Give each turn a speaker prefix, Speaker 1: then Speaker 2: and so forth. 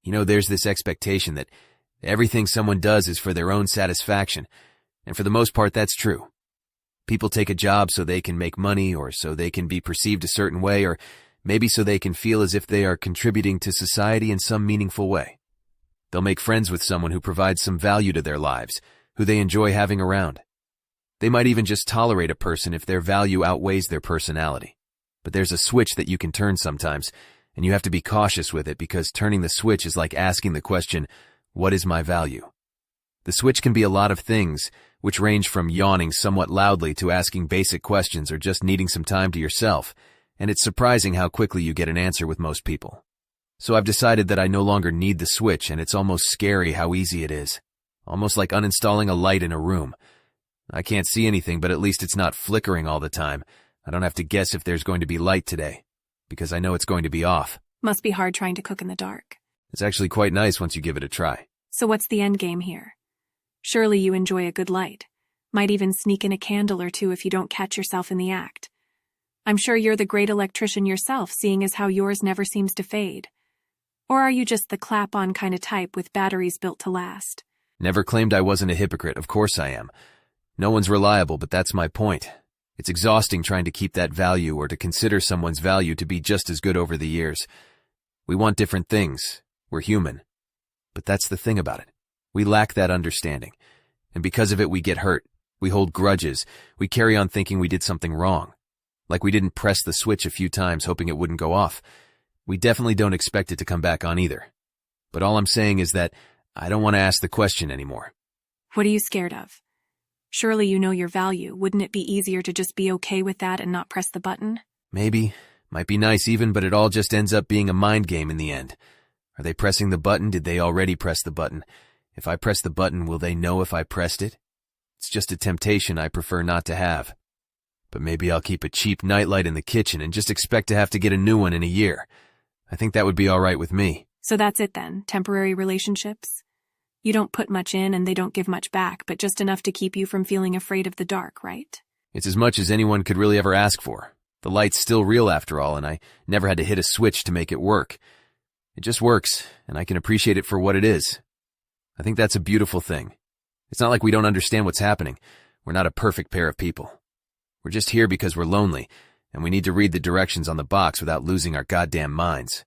Speaker 1: There's this expectation that everything someone does is for their own satisfaction, and for the most part that's true. People take a job so they can make money, or so they can be perceived a certain way, or maybe so they can feel as if they are contributing to society in some meaningful way. They'll make friends with someone who provides some value to their lives, who they enjoy having around. They might even just tolerate a person if their value outweighs their personality. But there's a switch that you can turn sometimes, and you have to be cautious with it because turning the switch is like asking the question, what is my value? The switch can be a lot of things, which range from yawning somewhat loudly to asking basic questions or just needing some time to yourself, and it's surprising how quickly you get an answer with most people. So I've decided that I no longer need the switch, and it's almost scary how easy it is. Almost like uninstalling a light in a room. I can't see anything, but at least it's not flickering all the time. I don't have to guess if there's going to be light today, because I know it's going to be off.
Speaker 2: Must be hard trying to cook in the dark.
Speaker 1: It's actually quite nice once you give it a try.
Speaker 2: So what's the end game here? Surely you enjoy a good light. Might even sneak in a candle or two if you don't catch yourself in the act. I'm sure you're the great electrician yourself, seeing as how yours never seems to fade. Or are you just the clap-on kind of type with batteries built to last?
Speaker 1: Never claimed I wasn't a hypocrite, of course I am. No one's reliable, but that's my point. It's exhausting trying to keep that value or to consider someone's value to be just as good over the years. We want different things. We're human. But that's the thing about it. We lack that understanding. And because of it, we get hurt. We hold grudges. We carry on thinking we did something wrong. Like we didn't press the switch a few times hoping it wouldn't go off. We definitely don't expect it to come back on either. But all I'm saying is that I don't want to ask the question anymore.
Speaker 2: What are you scared of? Surely you know your value. Wouldn't it be easier to just be okay with that and not press the button?
Speaker 1: Maybe. Might be nice even, but it all just ends up being a mind game in the end. Are they pressing the button? Did they already press the button? If I press the button, will they know if I pressed it? It's just a temptation I prefer not to have. But maybe I'll keep a cheap nightlight in the kitchen and just expect to have to get a new one in a year. I think that would be all right with me.
Speaker 2: So that's it then, temporary relationships? You don't put much in and they don't give much back, but just enough to keep you from feeling afraid of the dark, right?
Speaker 1: It's as much as anyone could really ever ask for. The light's still real after all, and I never had to hit a switch to make it work. It just works, and I can appreciate it for what it is. I think that's a beautiful thing. It's not like we don't understand what's happening. We're not a perfect pair of people. We're just here because we're lonely, and we need to read the directions on the box without losing our goddamn minds.